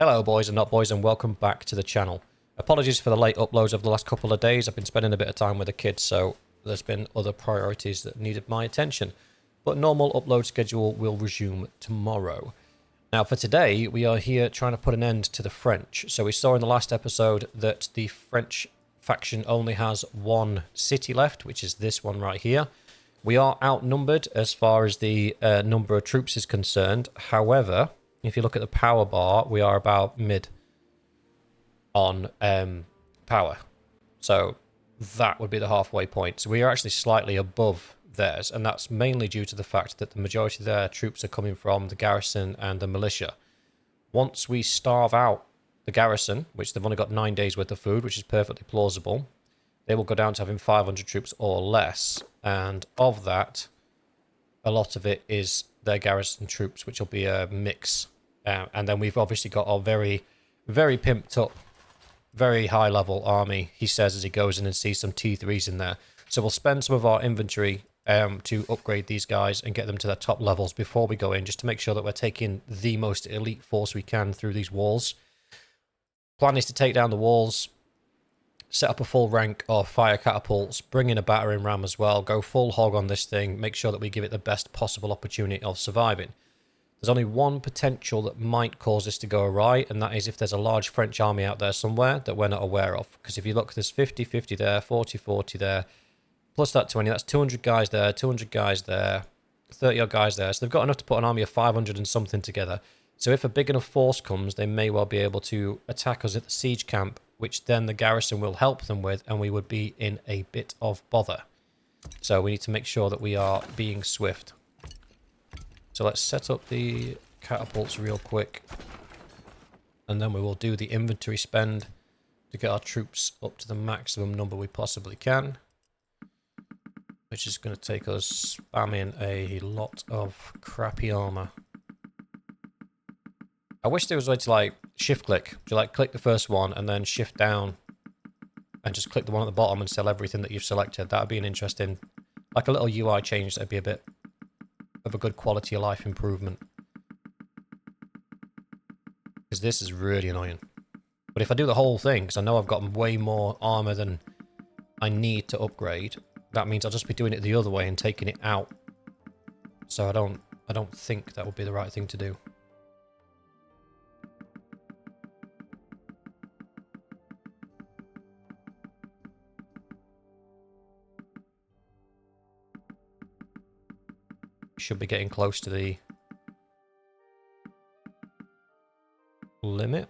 Hello boys and not boys, and welcome back to the channel. Apologies for the late uploads over the last couple of days. I've been spending a bit of time with the kids, so there's been other priorities that needed my attention. But normal upload schedule will resume tomorrow. Now for today, we are here trying to put an end to the French. So we saw in the last episode that the French faction only has one city left, which is this one right here. We are outnumbered as far as the number of troops is concerned. However, if you look at the power bar, we are about mid on power. So that would be the halfway point. So we are actually slightly above theirs, and that's mainly due to the fact that the majority of their troops are coming from the garrison and the militia. Once we starve out the garrison, which they've only got 9 days worth of food, which is perfectly plausible, they will go down to having 500 troops or less. And of that, a lot of it is their garrison troops, which will be a mix. And then we've obviously got our very, very pimped up, very high level army, he says as he goes in and sees some T3s in there. So we'll spend some of our inventory to upgrade these guys and get them to their top levels before we go in, just to make sure that we're taking the most elite force we can through these walls. Plan is to take down the walls, set up a full rank of fire catapults, bring in a battering ram as well, go full hog on this thing, make sure that we give it the best possible opportunity of surviving. There's only one potential that might cause this to go awry, and that is if there's a large French army out there somewhere that we're not aware of. Because if you look, there's 50-50 there, 40-40 there, plus that 20, that's 200 guys there, 200 guys there, 30 odd guys there. So they've got enough to put an army of 500 and something together. So if a big enough force comes, they may well be able to attack us at the siege camp, which then the garrison will help them with, and we would be in a bit of bother. So we need to make sure that we are being swift. So let's set up the catapults real quick, and then we will do the inventory spend to get our troops up to the maximum number we possibly can, which is going to take us spamming a lot of crappy armor. I wish there was a way to like shift click. Do you like click the first one and then shift down and just click the one at the bottom and sell everything that you've selected? That would be an interesting, like a little UI change. That'd be a bit of a good quality of life improvement. Because this is really annoying. But if I do the whole thing, because I know I've got way more armor than I need to upgrade, that means I'll just be doing it the other way and taking it out. So I don't think that would be the right thing to do. Should be getting close to the limit.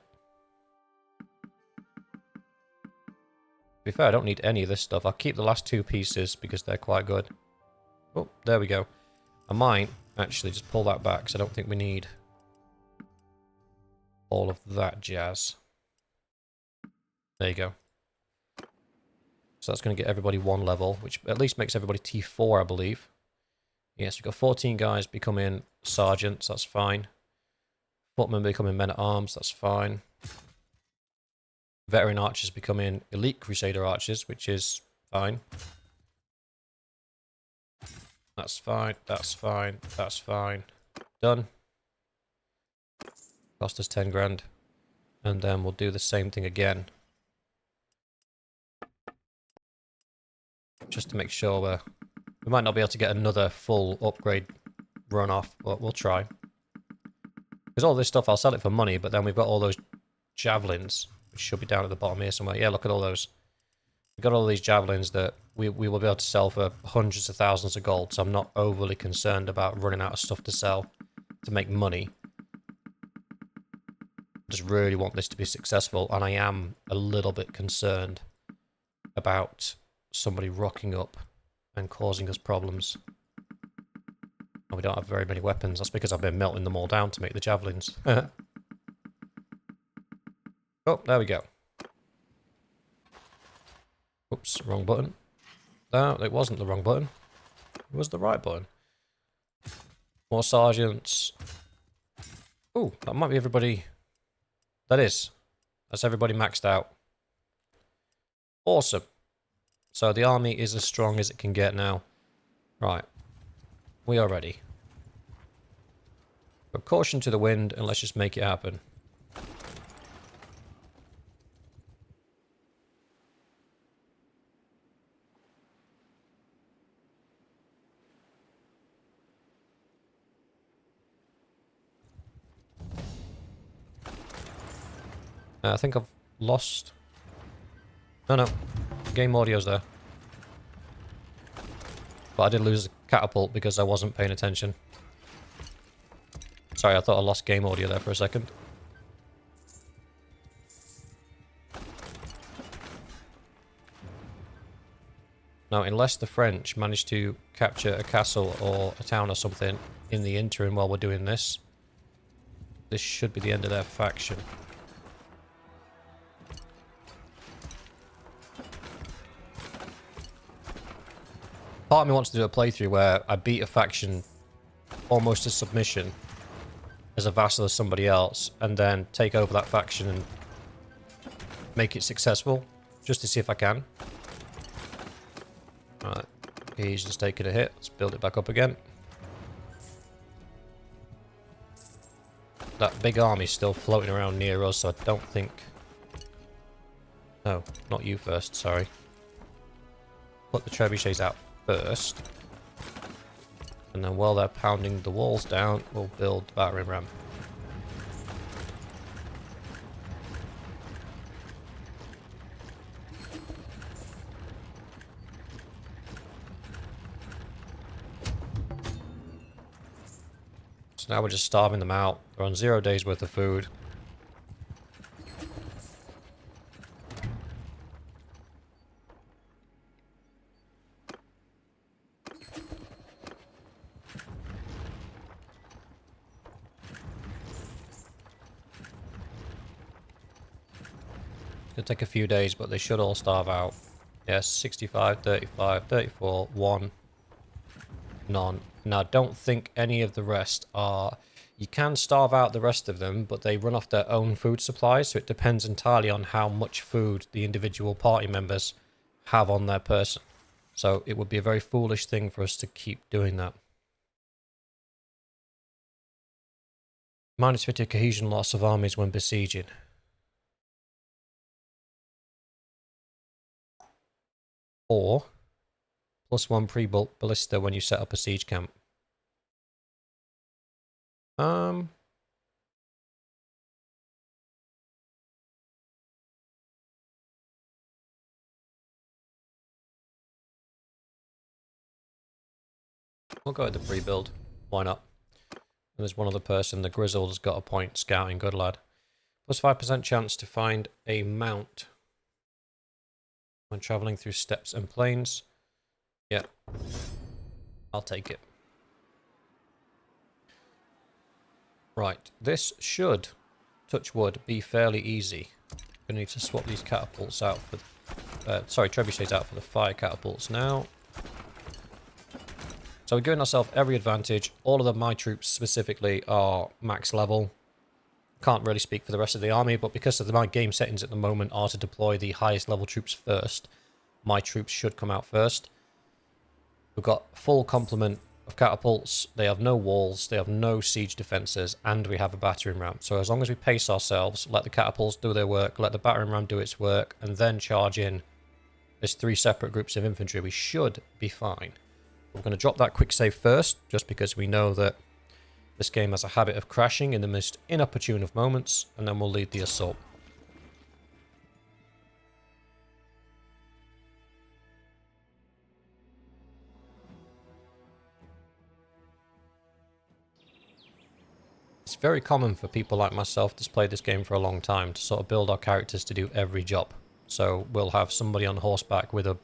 To be fair, I don't need any of this stuff. I'll keep the last two pieces because they're quite good. Oh, there we go. I might actually just pull that back because I don't think we need all of that jazz. There you go. So that's going to get everybody one level, which at least makes everybody T4, I believe. Yes, we've got 14 guys becoming sergeants, that's fine. Footmen becoming men-at-arms, that's fine. Veteran archers becoming elite Crusader archers, which is fine. That's fine, that's fine, that's fine. Done. Cost us 10 grand. And then we'll do the same thing again. Just to make sure we might not be able to get another full upgrade run off, but we'll try. Because all this stuff, I'll sell it for money, but then we've got all those javelins, which should be down at the bottom here somewhere. Yeah, look at all those. We've got all these javelins that we will be able to sell for hundreds of thousands of gold, so I'm not overly concerned about running out of stuff to sell to make money. I just really want this to be successful, and I am a little bit concerned about somebody rocking up and causing us problems. And we don't have very many weapons. That's because I've been melting them all down to make the javelins. Oh, there we go. Oops, wrong button. No, it wasn't the wrong button. It was the right button. More sergeants. Oh, that might be everybody. That is. That's everybody maxed out. Awesome. So the army is as strong as it can get now. Right. We are ready. But caution to the wind, and let's just make it happen. I think I've lost... No, no. Game audio's there. But I did lose the catapult because I wasn't paying attention. Sorry, I thought I lost game audio there for a second. Now, unless the French manage to capture a castle or a town or something in the interim while we're doing this, this should be the end of their faction. Part of me wants to do a playthrough where I beat a faction almost to submission as a vassal of somebody else, and then take over that faction and make it successful, just to see if I can. Alright, he's just taking a hit. Let's build it back up again. That big army's still floating around near us, so I don't think... No, not you first, sorry. Put the trebuchets out first. And then while they're pounding the walls down, we'll build the battering ram. So now we're just starving them out. They're on 0 days worth of food. It'll take a few days, but they should all starve out. Yes, 65, 35, 34, 1, none. Now, I don't think any of the rest are... You can starve out the rest of them, but they run off their own food supply, so it depends entirely on how much food the individual party members have on their person. So it would be a very foolish thing for us to keep doing that. Minus 50 cohesion loss of armies when besieging. Or +1 pre-built ballista when you set up a siege camp. We'll go with the pre-build. Why not? There's one other person. The Grizzled has got a point. Scouting, good lad. +5% chance to find a mount when travelling through steppes and plains. Yeah. I'll take it. Right. This should, touch wood, be fairly easy. Gonna need to swap these catapults out for... sorry, trebuchets out for the fire catapults now. So we're giving ourselves every advantage. All of my troops specifically are max level. Can't really speak for the rest of the army, but because of my game settings at the moment are to deploy the highest level troops first, my troops should come out first. We've got full complement of catapults. They have no walls, they have no siege defences, and we have a battering ram. So as long as we pace ourselves, let the catapults do their work, let the battering ram do its work, and then charge in as 3 separate groups of infantry, we should be fine. We're going to drop that quick save first, just because we know that this game has a habit of crashing in the most inopportune of moments, and then we'll lead the assault. It's very common for people like myself to play this game for a long time, to sort of build our characters to do every job. So we'll have somebody on horseback with a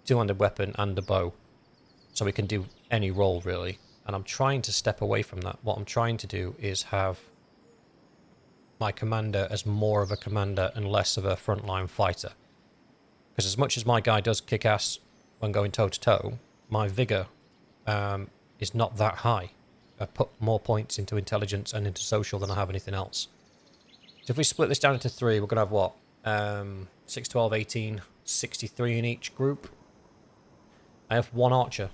two-handed weapon and a bow, so we can do any role really. And I'm trying to step away from that. What I'm trying to do is have my commander as more of a commander and less of a frontline fighter. Because as much as my guy does kick ass when going toe-to-toe, my vigour is not that high. I put more points into intelligence and into social than I have anything else. So if we split this down into 3, we're going to have what? 6, 12, 18, 63 in each group. I have 1 archer.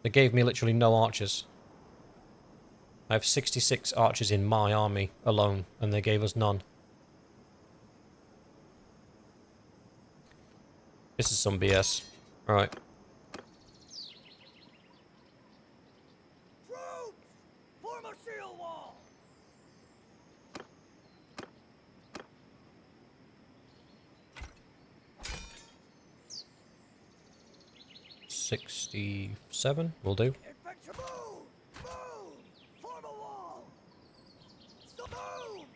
They gave me literally no archers. I have 66 archers in my army alone, and they gave us none. This is some BS. Right. Troops! Form a shield wall! 67 will do. Infantry move! Move! Form a wall! Stop! Move!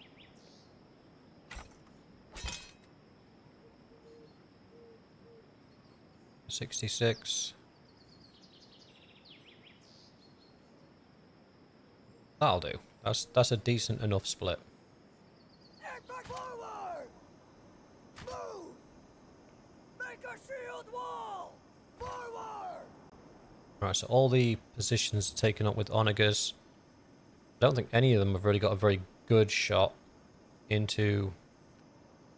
66. That'll do. That's a decent enough split. Impact forward! Move! Make a shield wall! Forward! Right, so all the positions taken up with onagers. I don't think any of them have really got a very good shot into...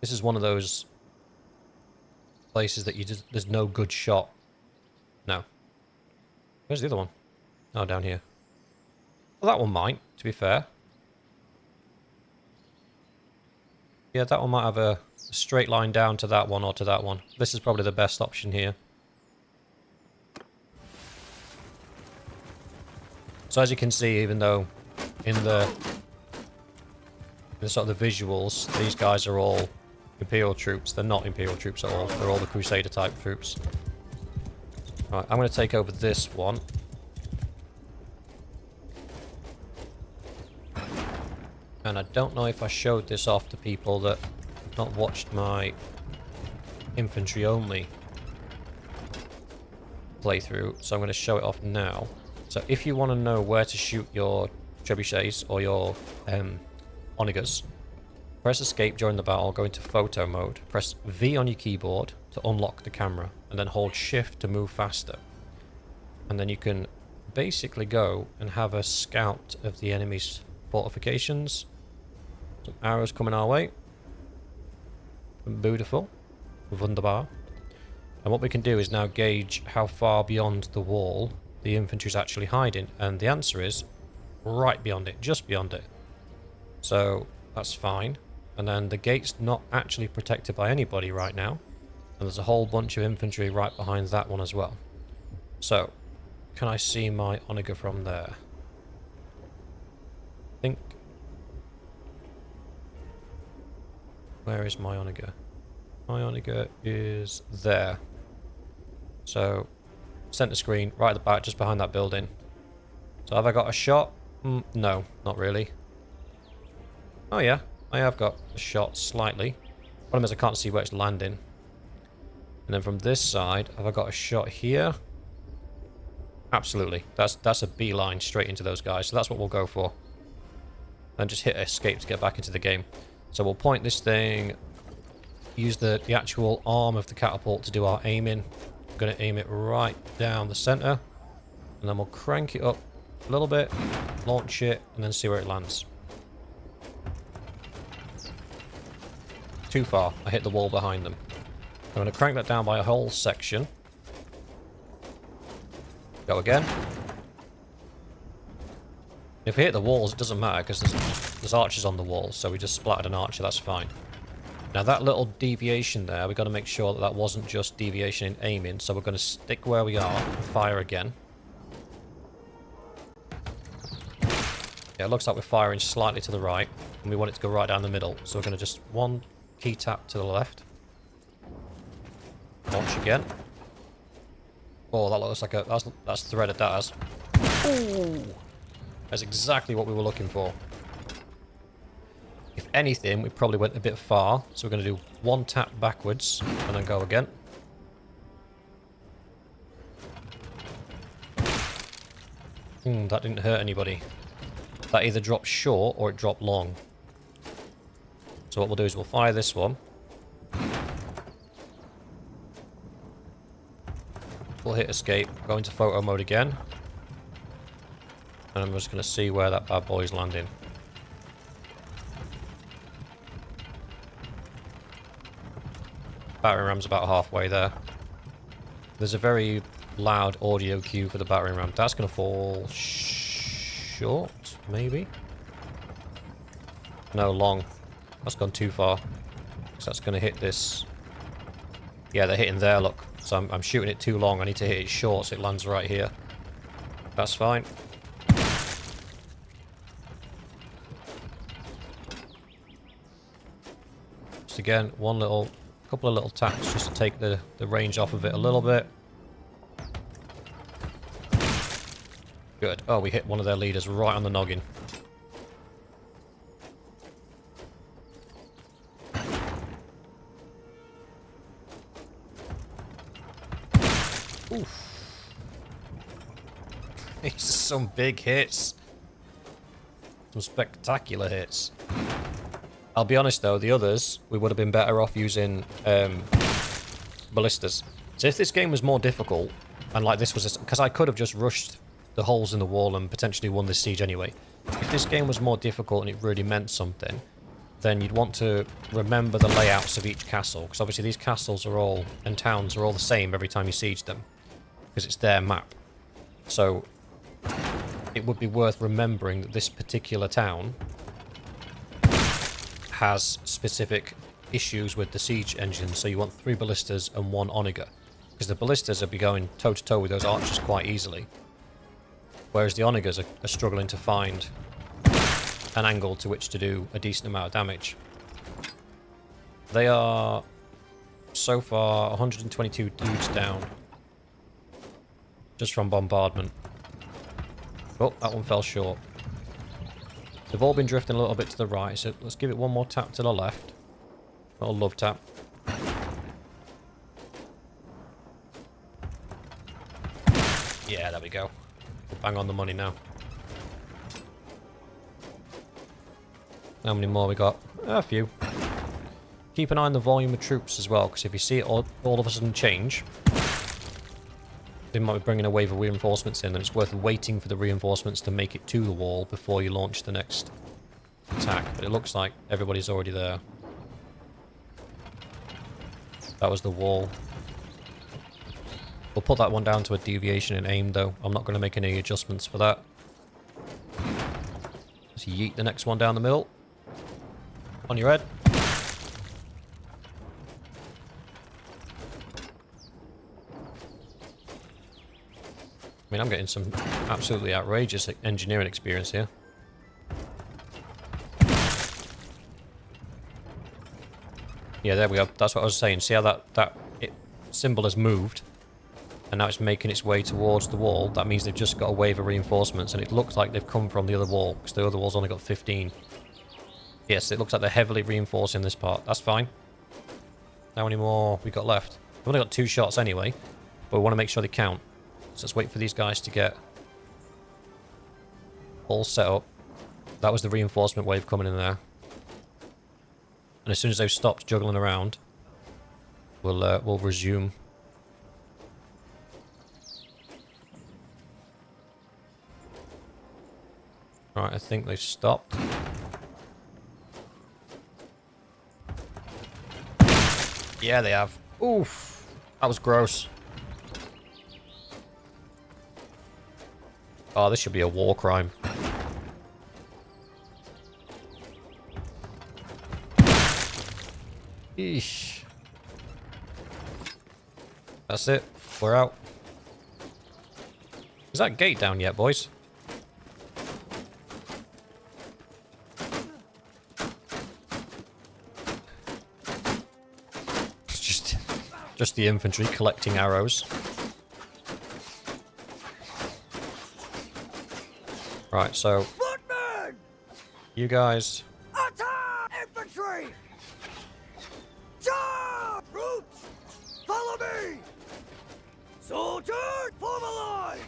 This is one of those places that you just... There's no good shot. No. Where's the other one? Oh, down here. Well, that one might, to be fair. Yeah, that one might have a straight line down to that one or to that one. This is probably the best option here. So as you can see, even though in the sort of the visuals, these guys are all Imperial troops. They're not Imperial troops at all. They're all the Crusader type troops. Right, I'm going to take over this one. And I don't know if I showed this off to people that have not watched my infantry only playthrough, so I'm going to show it off now. So if you want to know where to shoot your trebuchets or your onagers, press escape during the battle, go into photo mode, press V on your keyboard to unlock the camera, and then hold shift to move faster. And then you can basically go and have a scout of the enemy's fortifications. Some arrows coming our way. Beautiful. Wunderbar. And what we can do is now gauge how far beyond the wall the infantry is actually hiding. And the answer is right beyond it, just beyond it. So that's fine. And then the gate's not actually protected by anybody right now. And there's a whole bunch of infantry right behind that one as well. So, can I see my onager from there? I think... Where is my onager? My onager is there. So, center screen, right at the back, just behind that building. So have I got a shot? No, not really. Oh yeah, I have got a shot slightly. Problem is I can't see where it's landing. And then from this side, have I got a shot here? Absolutely. That's a beeline straight into those guys. So that's what we'll go for. And just hit escape to get back into the game. So we'll point this thing, use the actual arm of the catapult to do our aiming. I'm going to aim it right down the center. And then we'll crank it up a little bit, launch it, and then see where it lands. Too far. I hit the wall behind them. I'm going to crank that down by a whole section. Go again. If we hit the walls, it doesn't matter because there's archers on the walls, so we just splattered an archer, that's fine. Now that little deviation there, we've got to make sure that that wasn't just deviation in aiming, so we're going to stick where we are and fire again. Yeah, it looks like we're firing slightly to the right, and we want it to go right down the middle, so we're going to just one key tap to the left. Launch again. Oh, that looks like a... That's threaded, that has. Ooh! That's exactly what we were looking for. If anything, we probably went a bit far, so we're going to do one tap backwards, and then go again. That didn't hurt anybody. That either dropped short, or it dropped long. So what we'll do is we'll fire this one. We'll hit escape, go into photo mode again. And I'm just going to see where that bad boy's landing. Battering ram's about halfway there. There's a very loud audio cue for the battering ram. That's going to fall short, maybe? No, long. That's gone too far. So that's going to hit this. Yeah, they're hitting there, look. So I'm shooting it too long. I need to hit it short so it lands right here. That's fine. Just again, couple of little taps just to take the range off of it a little bit. Good. Oh, we hit one of their leaders right on the noggin. Oof. These are some big hits. Some spectacular hits. I'll be honest though, the others, we would have been better off using ballistas. So if this game was more difficult, and like this was... Because I could have just rushed the holes in the wall and potentially won this siege anyway. If this game was more difficult and it really meant something, then you'd want to remember the layouts of each castle. Because obviously these castles are all, and towns are all the same every time you siege them. Because it's their map. So it would be worth remembering that this particular town has specific issues with the siege engine. So you want 3 ballistas and 1 onager. Because the ballistas will be going toe-to-toe with those archers quite easily. Whereas the onagers are struggling to find an angle to which to do a decent amount of damage. They are, so far, 122 dudes down. Just from bombardment. Oh, that one fell short. They've all been drifting a little bit to the right, so let's give it one more tap to the left. A little love tap. Yeah, there we go. Bang on the money now. How many more we got? A few. Keep an eye on the volume of troops as well, because if you see it all of a sudden change, they might be bringing a wave of reinforcements in, and it's worth waiting for the reinforcements to make it to the wall before you launch the next attack. But it looks like everybody's already there. That was the wall. We'll put that one down to a deviation in aim, though. I'm not going to make any adjustments for that. Just yeet the next one down the middle. On your head. I mean, I'm getting some absolutely outrageous engineering experience here. Yeah, there we go. That's what I was saying. See how that symbol has moved? And now it's making its way towards the wall. That means they've just got a wave of reinforcements, and it looks like they've come from the other wall, because the other wall's only got 15. Yes, it looks like they're heavily reinforcing this part. That's fine. How many more we got left? We've only got 2 shots anyway, but we want to make sure they count. So let's wait for these guys to get all set up. That was the reinforcement wave coming in there. And as soon as they've stopped juggling around, we'll resume. Right, I think they've stopped. Yeah, they have. Oof. That was gross. Oh, this should be a war crime. Eesh. That's it. We're out. Is that gate down yet, boys? Just the infantry collecting arrows. Right, so Footmen! you guys. Attack! Infantry! Charge! Troops! Follow me! Soldiers, form a line!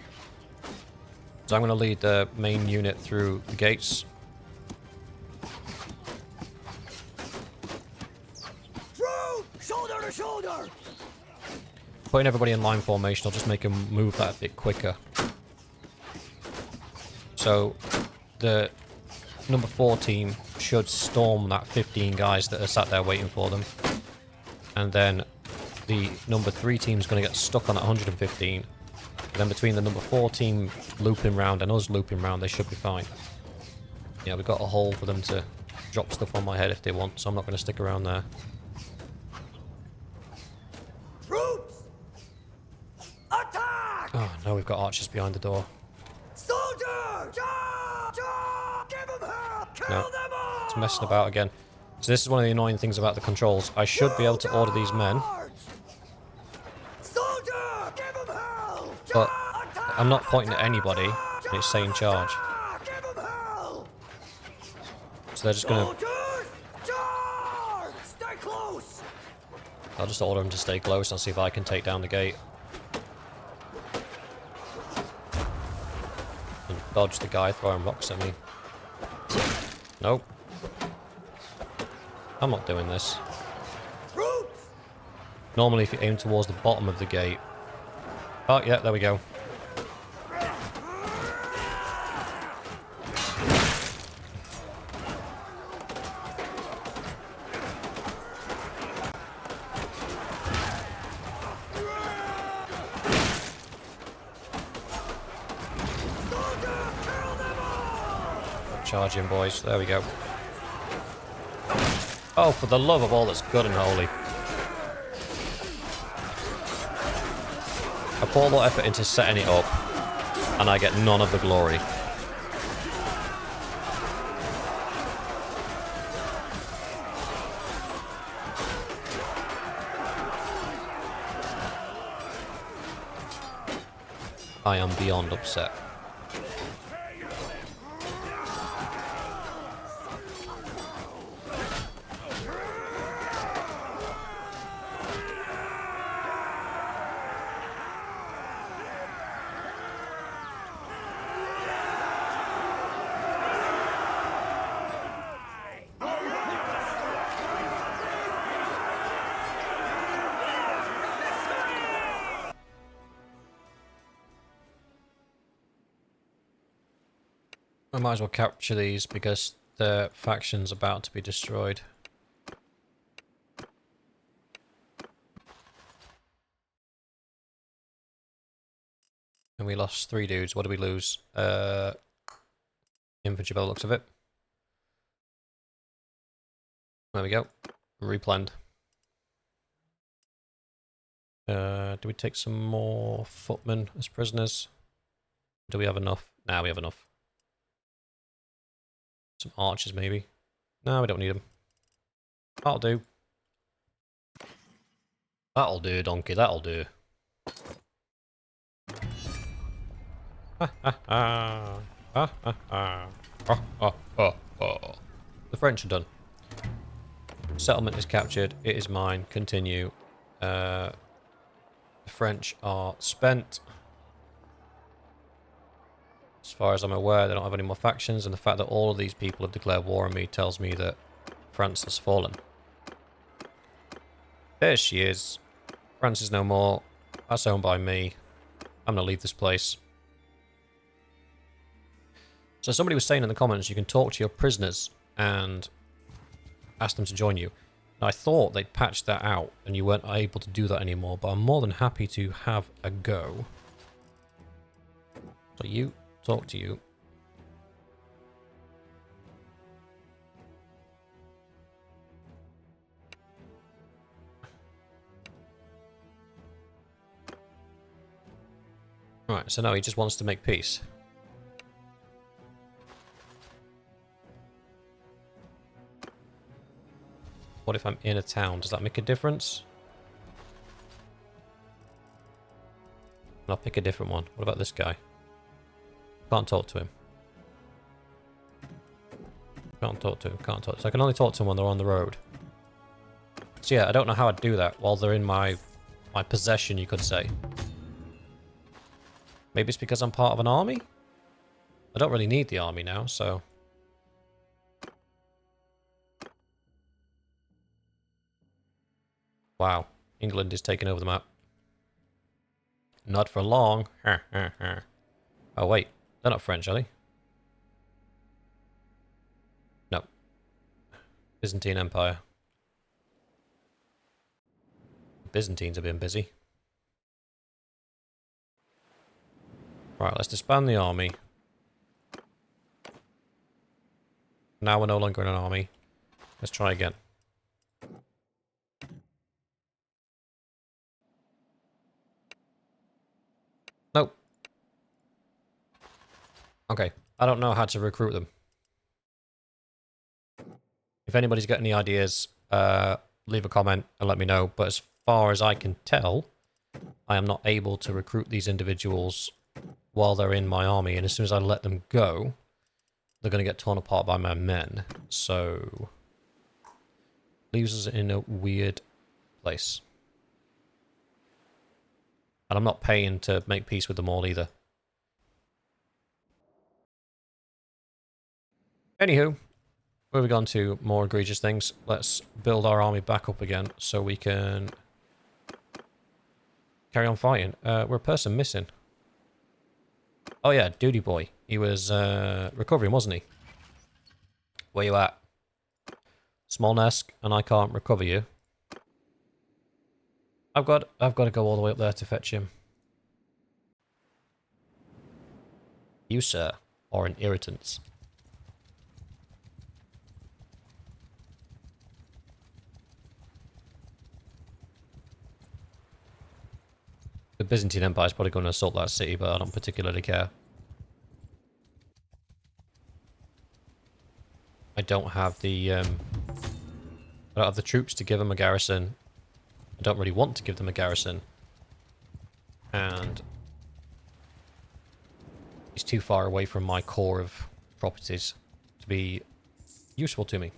So I'm going to lead the main unit through the gates. Troops! Shoulder to shoulder! Putting everybody in line formation will just make them move that a bit quicker. So the number 4 team should storm that 15 guys that are sat there waiting for them. And then the number 3 team is going to get stuck on that 115. And then between the number 4 team looping round and us looping round, they should be fine. Yeah, we've got a hole for them to drop stuff on my head if they want, so I'm not going to stick around there. Oh no, we've got archers behind the door. Soldier! Charge! Charge! Give them hell! Kill No, them all! it's messing about again. So this is one of the annoying things about the controls. I should be able to order these men, Soldier! Give them hell! but I'm not pointing at anybody. And it's saying charge. Give 'em hell! So they're just gonna... Soldiers, charge! Stay close! I'll just order them to stay close and see if I can take down the gate. And dodge the guy throwing rocks at me. Nope. I'm not doing this. Troops! Normally if you aim towards the bottom of the gate... Oh, yeah, there we go. Charging, boys. There we go. Oh, for the love of all that's good and holy. I put a lot of effort into setting it up, and I get none of the glory. I am beyond upset. I might as well capture these because the faction's about to be destroyed. And we lost 3 dudes. What did we lose? Infantry by the looks of it. There we go. Replanned. Do we take some more footmen as prisoners? Do we have enough? Nah, we have enough. Some archers, maybe. No, we don't need them. That'll do. That'll do, donkey. That'll do. Ha ha ha. Ha ha ha. Ha ha ha ha. The French are done. Settlement is captured. It is mine. Continue. The French are spent. As far as I'm aware, they don't have any more factions, and the fact that all of these people have declared war on me tells me that France has fallen. There she is. France is no more. That's owned by me. I'm going to leave this place. So somebody was saying in the comments you can talk to your prisoners and ask them to join you. Now, I thought they'd patched that out and you weren't able to do that anymore, but I'm more than happy to have a go. So you... talk to you. Right, so now he just wants to make peace. What if I'm in a town? Does that make a difference? I'll pick a different one. What about this guy? Can't talk to him. Can't talk to him. Can't talk. So I can only talk to them when they're on the road. So yeah, I don't know how I'd do that while they're in my possession, you could say. Maybe it's because I'm part of an army? I don't really need the army now, so... Wow. England is taking over the map. Not for long. Oh, wait. They're not French, are they? No. Byzantine Empire. Byzantines have been busy. Right, let's disband the army. Now we're no longer in an army. Let's try again. Nope. Okay, I don't know how to recruit them. If anybody's got any ideas, leave a comment and let me know. But as far as I can tell, I am not able to recruit these individuals while they're in my army, and as soon as I let them go, they're going to get torn apart by my men. So, leaves us in a weird place. And I'm not paying to make peace with them all either. Anywho, moving on to more egregious things. Let's build our army back up again so we can carry on fighting. We're a person missing. Oh yeah, Duty Boy. He was recovering, wasn't he? Where you at? Small nest, and I can't recover you. I've got to go all the way up there to fetch him. You, sir, are an irritant. The Byzantine Empire is probably going to assault that city, but I don't particularly care. I don't have the troops to give them a garrison. I don't really want to give them a garrison. And it's too far away from my core of properties to be useful to me.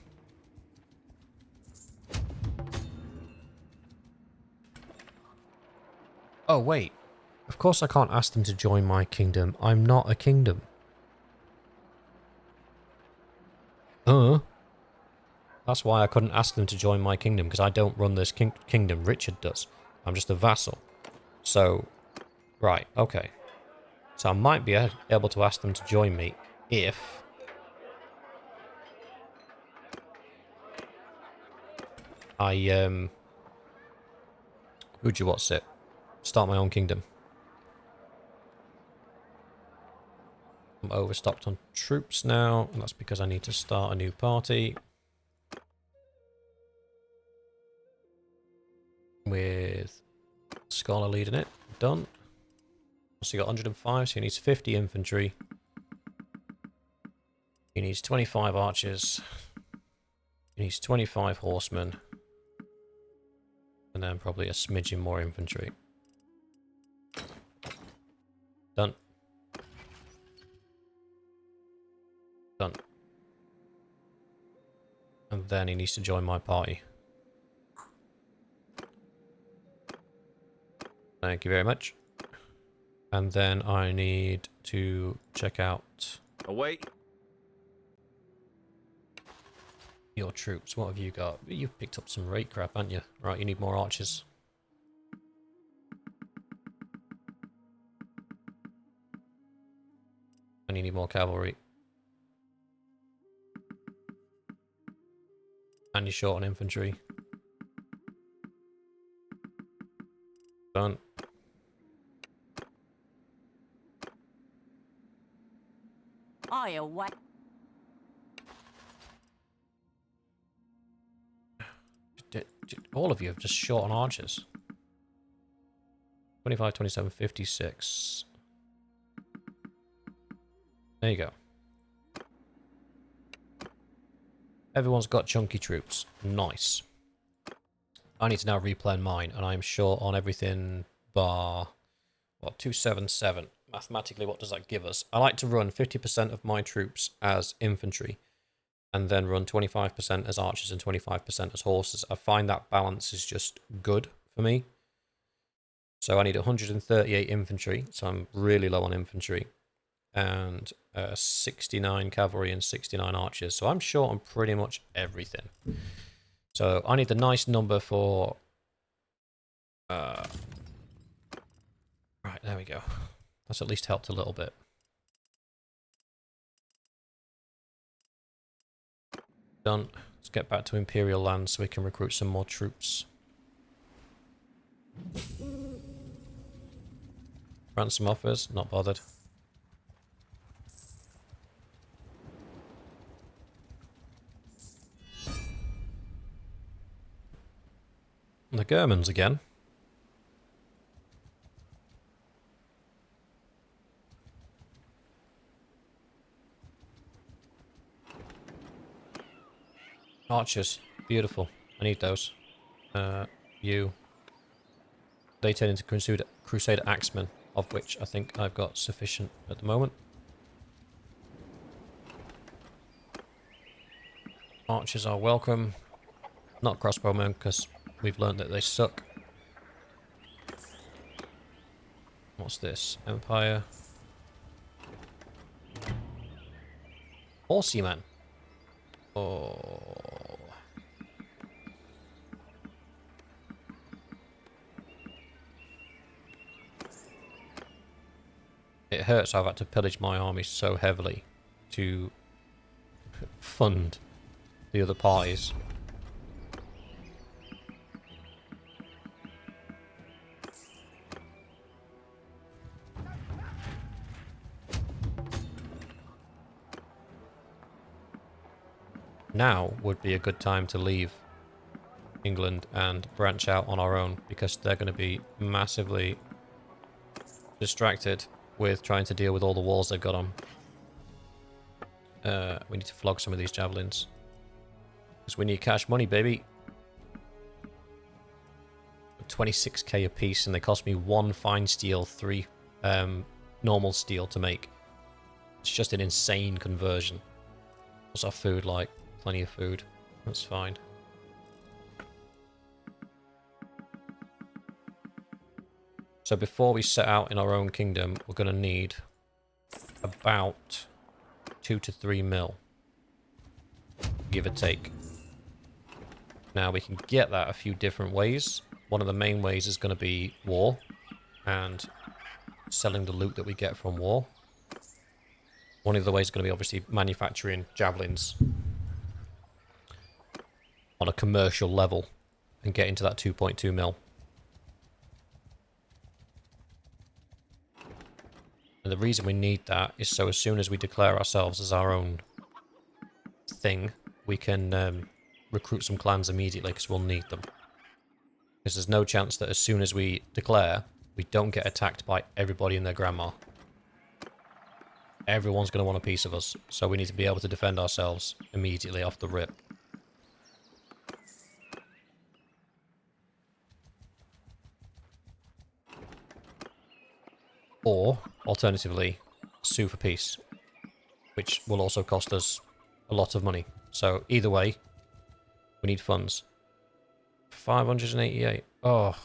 Oh, wait. Of course I can't ask them to join my kingdom. I'm not a kingdom. That's why I couldn't ask them to join my kingdom, because I don't run this kingdom. Richard does. I'm just a vassal. So, right, okay. So I might be able to ask them to join me if I, who'd you what's it? Start my own kingdom. I'm overstocked on troops now, and that's because I need to start a new party. With Scholar leading it. Done. So you got 105, so he needs 50 infantry. He needs 25 archers. He needs 25 horsemen. And then probably a smidgen more infantry. Done. Done. And then he needs to join my party. Thank you very much. And then I need to check out... Await. Your troops. What have you got? You've picked up some rate crap, haven't you? Right, you need more archers. And you need more cavalry. And you're short on infantry. Done. I await. All of you have just short on archers. 25, 27, 56. There you go. Everyone's got chunky troops. Nice. I need to now replan mine, and I'm short on everything bar... What, 277. Mathematically, what does that give us? I like to run 50% of my troops as infantry, and then run 25% as archers and 25% as horses. I find that balance is just good for me. So I need 138 infantry, so I'm really low on infantry, and 69 cavalry and 69 archers. So I'm short on pretty much everything. So I need the nice number for... right, there we go. That's at least helped a little bit. Done. Let's get back to Imperial land so we can recruit some more troops. Ransom offers, not bothered. And the Germans again. Archers. Beautiful. I need those. You. They turn into Crusader Axemen. of which I think I've got sufficient at the moment. Archers are welcome. Not crossbowmen, because we've learned that they suck. What's this? Empire. Horseyman. Oh. It hurts I've had to pillage my army so heavily to fund the other parties. Now would be a good time to leave England and branch out on our own, because they're going to be massively distracted with trying to deal with all the walls they've got on. We need to flog some of these javelins, because we need cash money, baby. 26k a piece, and they cost me 1 fine steel, 3 normal steel to make. It's just an insane conversion. What's our food like? Plenty of food. That's fine. So before we set out in our own kingdom, we're going to need about 2 to 3 mil, give or take. Now we can get that a few different ways. One of the main ways is going to be war and selling the loot that we get from war. One of the ways is going to be obviously manufacturing javelins on a commercial level and getting to that 2.2 mil. And the reason we need that is so as soon as we declare ourselves as our own thing, we can recruit some clans immediately, because we'll need them. Because there's no chance that as soon as we declare, we don't get attacked by everybody and their grandma. Everyone's going to want a piece of us, so we need to be able to defend ourselves immediately off the rip. Or, alternatively, sue for peace, which will also cost us a lot of money. So, either way, we need funds. 588. Oh. Do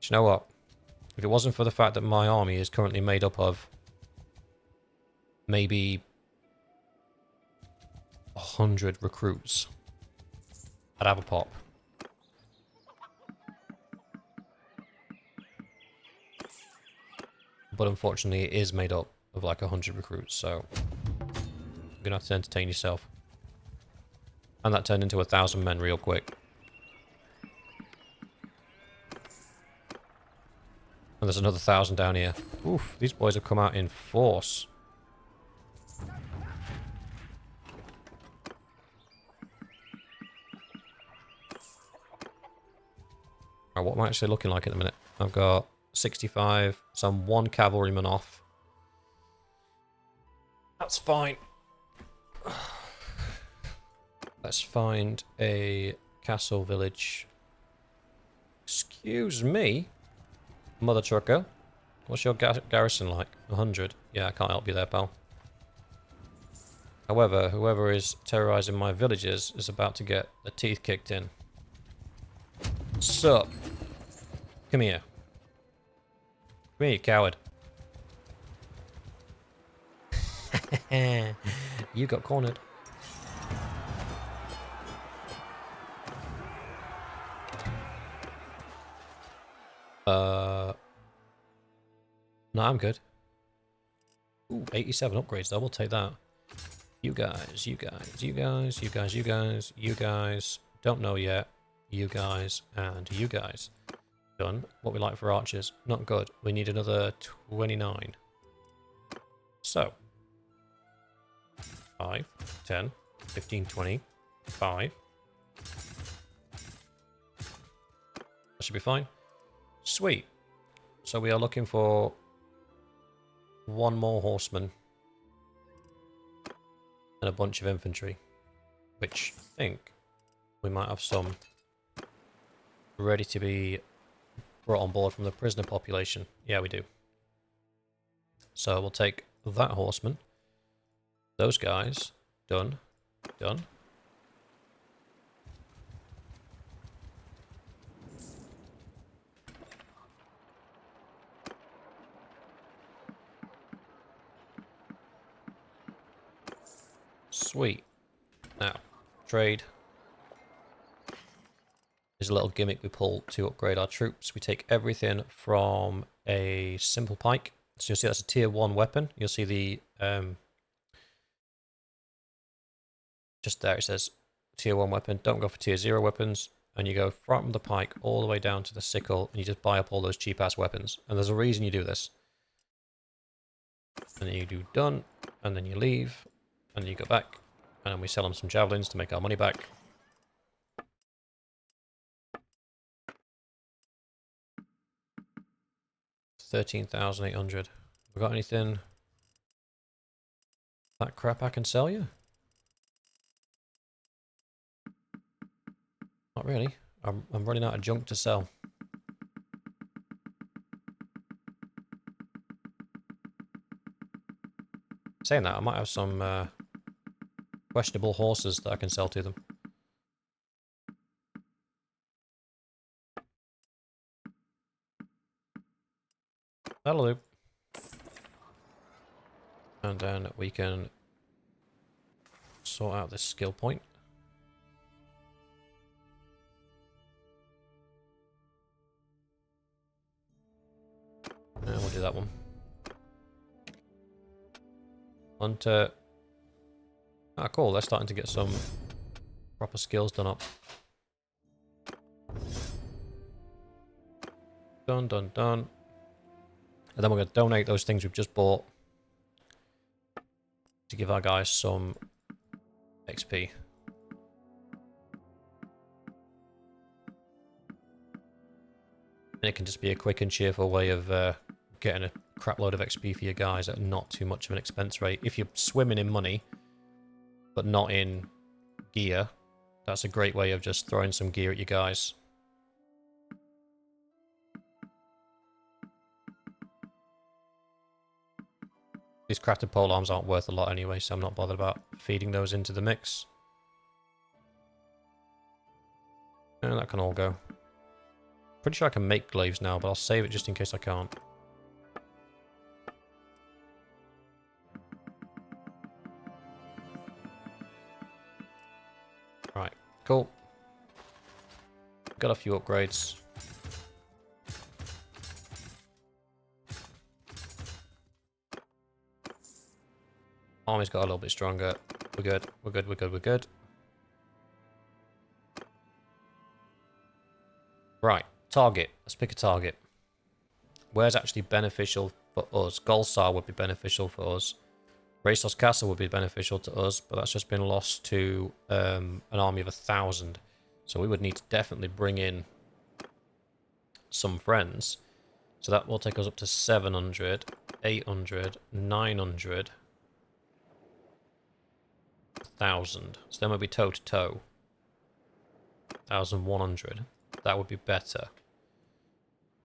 you know what? If it wasn't for the fact that my army is currently made up of maybe 100 recruits, I'd have a pop. But unfortunately, it is made up of like 100 recruits, so you're gonna have to entertain yourself. And that turned into 1,000 men real quick. And there's another 1,000 down here. Oof, these boys have come out in force. Alright, what am I actually looking like at the minute? I've got 65, so I'm 1 cavalryman off. That's fine. Let's find a castle village. Excuse me, Mother Trucker. What's your garrison like? 100. Yeah, I can't help you there, pal. However, whoever is terrorizing my villages is about to get the teeth kicked in. Sup? Come here. Come here, you coward. You got cornered. No, I'm good. Ooh, 87 upgrades though, we'll take that. You guys, you guys, you guys, you guys, you guys, you guys. Don't know yet. You guys and you guys. Done. What we like for archers. Not good. We need another 29. So. 5, 10, 15, 20, 5. That should be fine. Sweet. So we are looking for 1 more horseman and a bunch of infantry, which I think we might have some ready to be brought on board from the prisoner population. Yeah, we do. So we'll take that horseman. Those guys. Done. Done. Sweet. Now, trade. There's a little gimmick we pull to upgrade our troops. We take everything from a simple pike. So you'll see that's a tier 1 weapon. You'll see the... just there it says tier 1 weapon. Don't go for tier 0 weapons. And you go from the pike all the way down to the sickle. And you just buy up all those cheap-ass weapons. And there's a reason you do this. And then you do done. And then you leave. And then you go back. And then we sell them some javelins to make our money back. $13,800. We got anything? That crap I can sell you? Not really. I'm running out of junk to sell. Saying that, I might have some questionable horses that I can sell to them. That'll do. And then we can sort out this skill point. And we'll do that one. Hunter. Ah, cool. They're starting to get some proper skills done up. Done, done, done. And then we're going to donate those things we've just bought to give our guys some XP. And it can just be a quick and cheerful way of getting a crap load of XP for your guys at not too much of an expense rate. If you're swimming in money, but not in gear, that's a great way of just throwing some gear at your guys. These crafted polearms aren't worth a lot anyway, so I'm not bothered about feeding those into the mix. And that can all go. Pretty sure I can make glaives now, but I'll save it just in case I can't. Right, cool. Got a few upgrades. Army's got a little bit stronger. We're good, we're good, we're good, we're good. Right, target. Let's pick a target. Where's actually beneficial for us? Golsar would be beneficial for us. Racehorse Castle would be beneficial to us, but that's just been lost to an army of 1,000. So we would need to definitely bring in some friends. So that will take us up to 700, 800, 900, 1,000. So then we'll be toe to toe. 1,100. That would be better.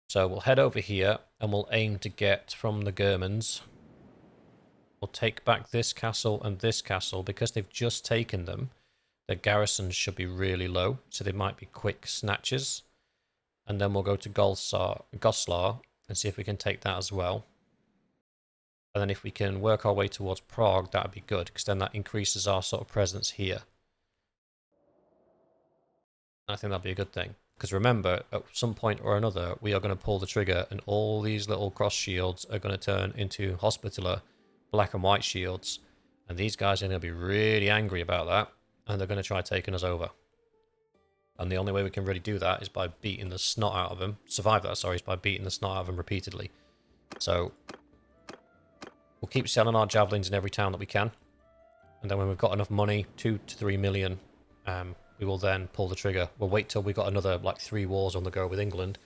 So we'll head over here and we'll aim to get from the Germans. We'll take back this castle and this castle. Because they've just taken them, their garrisons should be really low. So they might be quick snatches. And then we'll go to Goslar and see if we can take that as well. And then if we can work our way towards Prague, that would be good. Because then that increases our sort of presence here. I think that'd be a good thing. Because remember, at some point or another, we are going to pull the trigger and all these little cross shields are going to turn into Hospitaller black and white shields. And these guys are going to be really angry about that. And they're going to try taking us over. And the only way we can really do that is by beating the snot out of them. Survive that, sorry, is by beating the snot out of them repeatedly. So we'll keep selling our javelins in every town that we can. And then when we've got enough money, 2 to 3 million, we will then pull the trigger. We'll wait till we've got another, like, 3 wars on the go with England.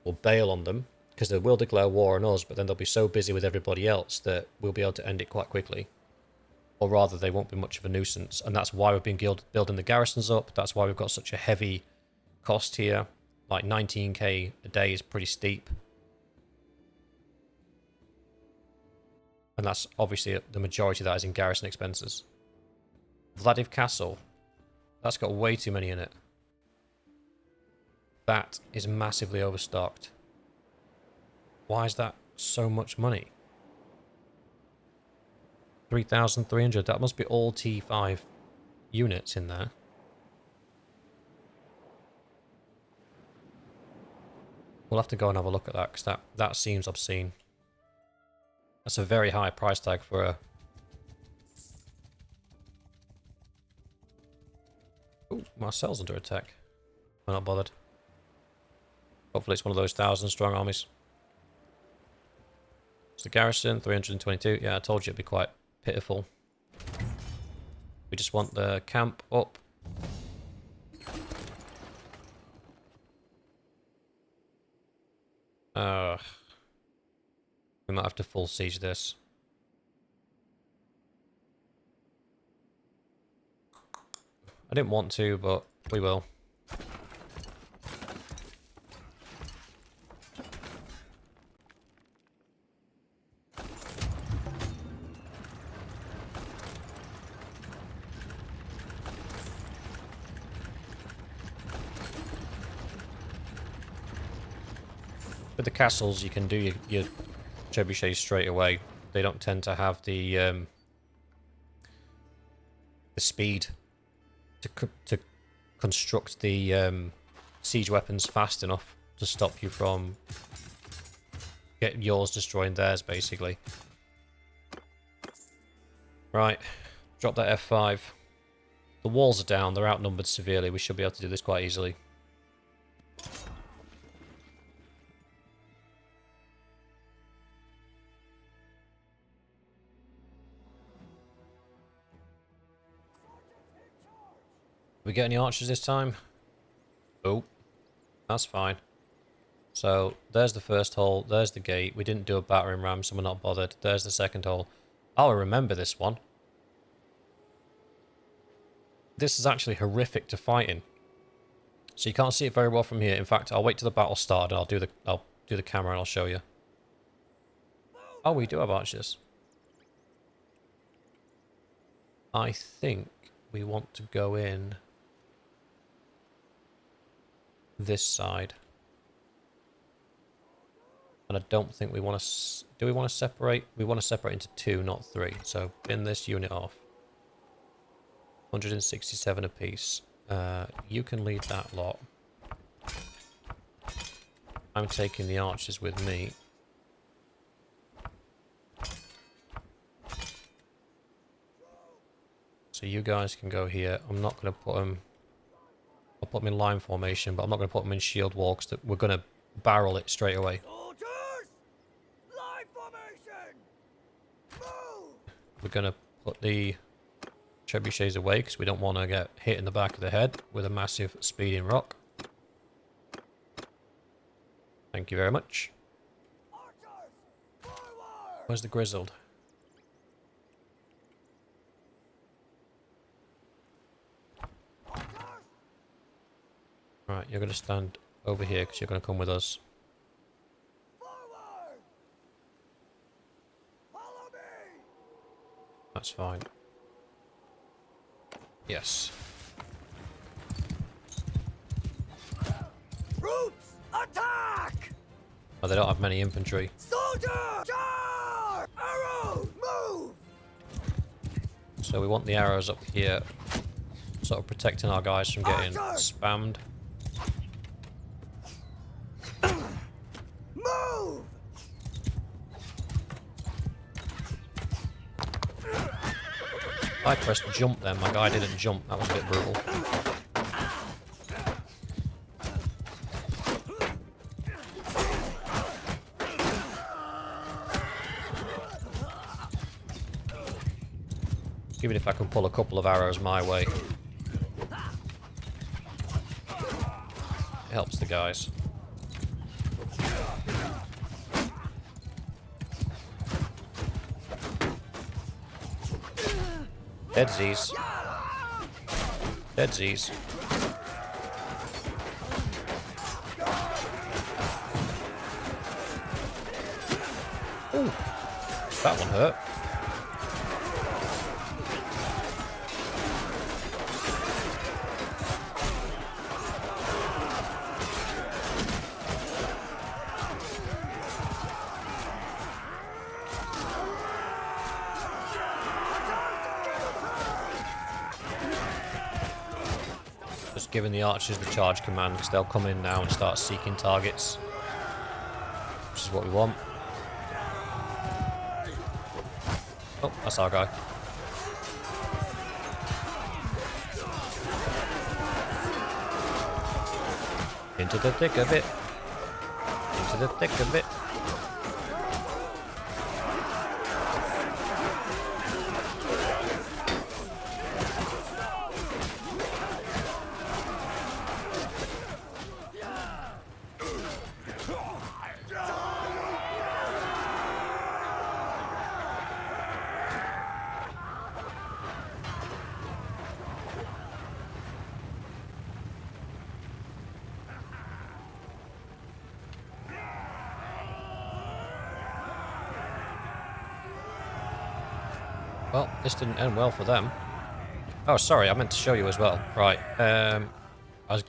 We'll bail on them, because they will declare war on us, but then they'll be so busy with everybody else that we'll be able to end it quite quickly. Or rather, they won't be much of a nuisance. And that's why we've been building the garrisons up. That's why we've got such a heavy cost here. Like 19k a day is pretty steep. And that's obviously the majority of that is in garrison expenses. Vladiv Castle. That's got way too many in it. That is massively overstocked. Why is that so much money? 3,300. That must be all T5 units in there. We'll have to go and have a look at that, because that seems obscene. That's a very high price tag for a... Ooh, Marcel's under attack. I'm not bothered. Hopefully it's one of those 1,000-strong armies. It's the garrison, 322. Yeah, I told you it'd be quite pitiful. We just want the camp up. We might have to full siege this. I didn't want to, but we will. With the castles, you can do your trebuchets straight away. They don't tend to have the speed to construct the siege weapons fast enough to stop you from getting yours destroying theirs, basically. Right, drop that F5. The walls are down, they're outnumbered severely. We should be able to do this quite easily. We get any archers this time? Oh, that's fine. So, there's the first hole, there's the gate. We didn't do a battering ram, so we're not bothered. There's the second hole. I'll remember this one. This is actually horrific to fight in. So you can't see it very well from here. In fact, I'll wait till the battle started and I'll do the camera and I'll show you. Oh, we do have archers. I think we want to go in this side. And I don't think we want to... Do we want to separate? We want to separate into 2, not 3. So bin this unit off. 167 apiece. You can lead that lot. I'm taking the archers with me. So you guys can go here. I'm not going to put them... I'll put them in line formation, but I'm not going to put them in shield wall because we're going to barrel it straight away. Soldiers! Line formation! Move! We're going to put the trebuchets away because we don't want to get hit in the back of the head with a massive speeding rock. Thank you very much. Archers! Forward! Where's the grizzled? Right, you're going to stand over here because you're going to come with us. Forward! Follow me! That's fine. Yes. Troops! Attack! Oh, they don't have many infantry. Soldier! Charge! Arrows! Move! So we want the arrows up here, sort of protecting our guys from getting Archers! spammed. Move! I pressed jump then, my guy didn't jump, that was a bit brutal. Even if I can pull a couple of arrows my way. It helps the guys. Deadsies. Deadsies. Ooh, that one hurt. Just giving the archers the charge command because they'll come in now and start seeking targets. Which is what we want. Oh, that's our guy. Into the thick of it. Into the thick of it. Well, this didn't end well for them. Oh, sorry, I meant to show you as well. Right, I was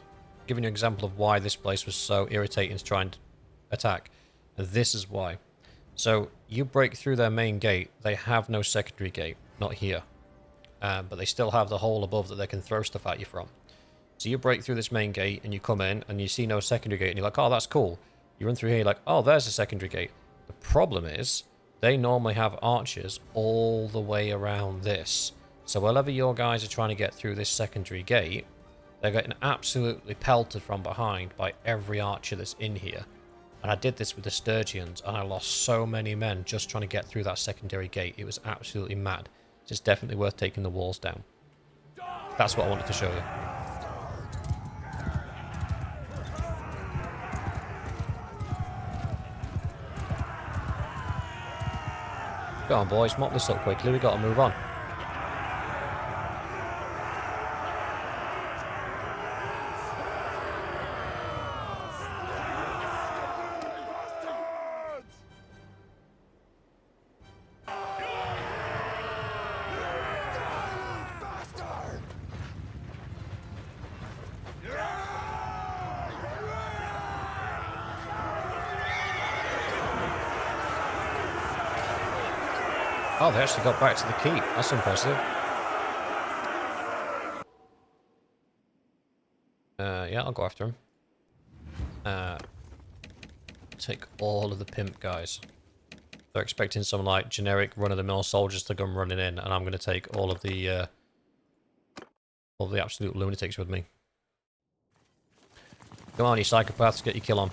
giving you an example of why this place was so irritating to try and attack. And this is why. So, you break through their main gate, they have no secondary gate. Not here. But they still have the hole above that they can throw stuff at you from. So you break through this main gate, and you come in, and you see no secondary gate, and you're like, oh, that's cool. You run through here, you're like, oh, there's a secondary gate. The problem is, they normally have archers all the way around this. So whenever your guys are trying to get through this secondary gate, they're getting absolutely pelted from behind by every archer that's in here. And I did this with the Sturgians, and I lost so many men just trying to get through that secondary gate. It was absolutely mad. It's definitely worth taking the walls down. That's what I wanted to show you. Go on, boys, mop this up quickly. We got to move on. Oh, they actually got back to the keep. That's impressive. Yeah, I'll go after him. Take all of the pimp guys. They're expecting some like generic run-of-the-mill soldiers to come running in, and I'm going to take all the absolute lunatics with me. Come on, you psychopaths, get your kill on.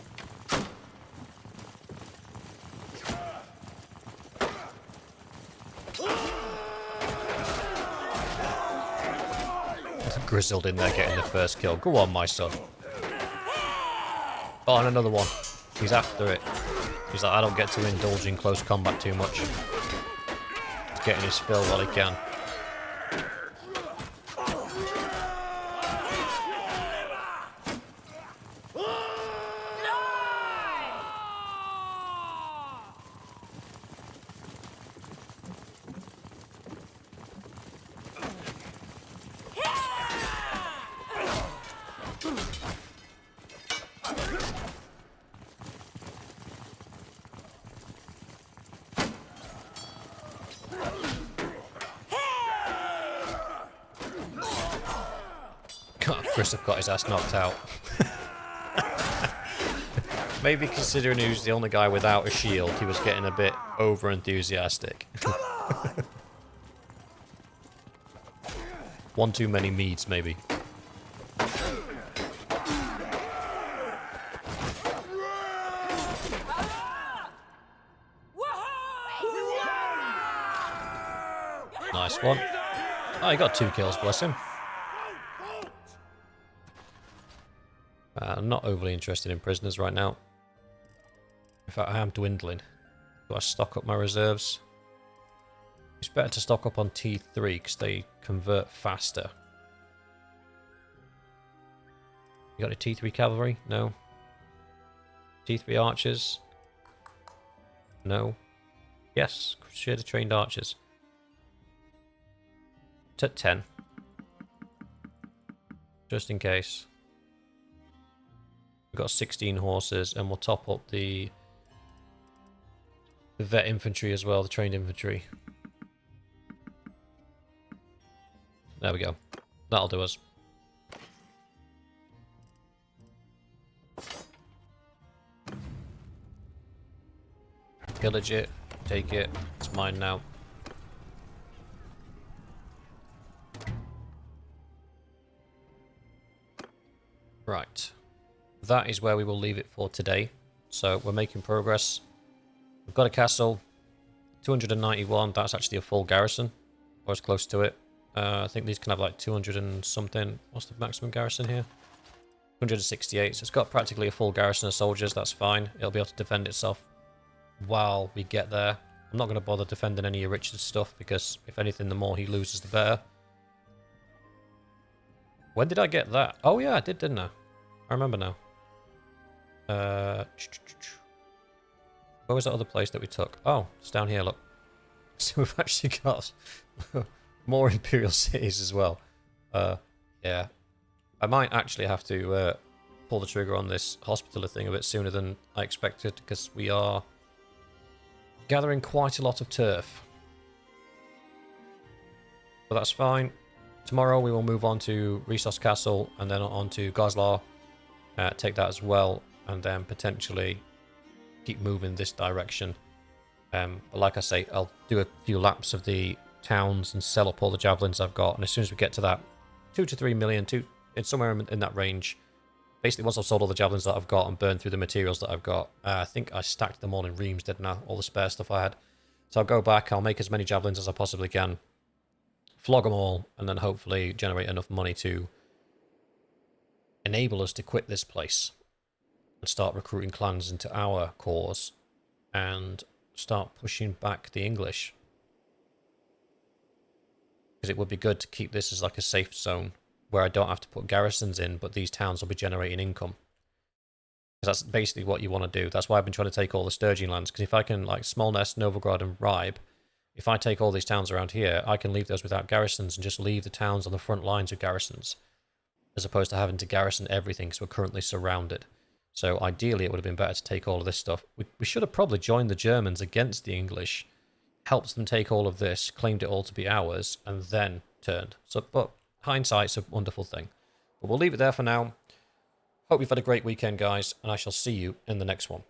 Grizzled in there getting the first kill. Go on, my son. Oh, and another one. He's after it. He's like, I don't get to indulge in close combat too much. He's getting his fill while he can. Chris have got his ass knocked out. Maybe considering he was the only guy without a shield, he was getting a bit over enthusiastic. One too many meads, maybe. Nice one. Oh, he got 2 kills, bless him. I'm not overly interested in prisoners right now. In fact, I am dwindling. Do I stock up my reserves? It's better to stock up on T3 because they convert faster. You got any T3 cavalry? No. T3 archers? No. Yes, Crusader trained archers. It's at 10. Just in case. We've got 16 horses, and we'll top up the vet infantry as well, the trained infantry. There we go. That'll do us. Pillage it. Take it. It's mine now. Right. That is where we will leave it for today. So we're making progress. We've got a castle. 291. That's actually a full garrison. Or as close to it. I think these can have like 200 and something. What's the maximum garrison here? 168. So it's got practically a full garrison of soldiers. That's fine. It'll be able to defend itself while we get there. I'm not going to bother defending any of Richard's stuff because if anything, the more he loses, the better. When did I get that? Oh yeah, I did, didn't I? I remember now. Where was that other place that we took? Oh, it's down here, look. So we've actually got more Imperial cities as well. Yeah. I might actually have to pull the trigger on this hospitaller thing a bit sooner than I expected because we are gathering quite a lot of turf. But that's fine. Tomorrow we will move on to Resos Castle and then on to Goslar. Take that as well, and then potentially keep moving this direction. But like I say, I'll do a few laps of the towns and sell up all the javelins I've got. And as soon as we get to that 2 to 3 million, it's somewhere in that range. Basically, once I've sold all the javelins that I've got and burned through the materials that I've got, I think I stacked them all in reams, didn't I? All the spare stuff I had. So I'll go back, I'll make as many javelins as I possibly can, flog them all, and then hopefully generate enough money to enable us to quit this place and start recruiting clans into our cause and start pushing back the English. Because it would be good to keep this as like a safe zone where I don't have to put garrisons in, but these towns will be generating income. Because that's basically what you want to do. That's why I've been trying to take all the Sturgian lands, because if I can, like Smolnest, Novograd and Ribe, if I take all these towns around here, I can leave those without garrisons and just leave the towns on the front lines with garrisons, as opposed to having to garrison everything because we're currently surrounded. So ideally it would have been better to take all of this stuff. We should have probably joined the Germans against the English, helped them take all of this, claimed it all to be ours, and then turned. So, but hindsight's a wonderful thing. But we'll leave it there for now. Hope you've had a great weekend, guys, and I shall see you in the next one.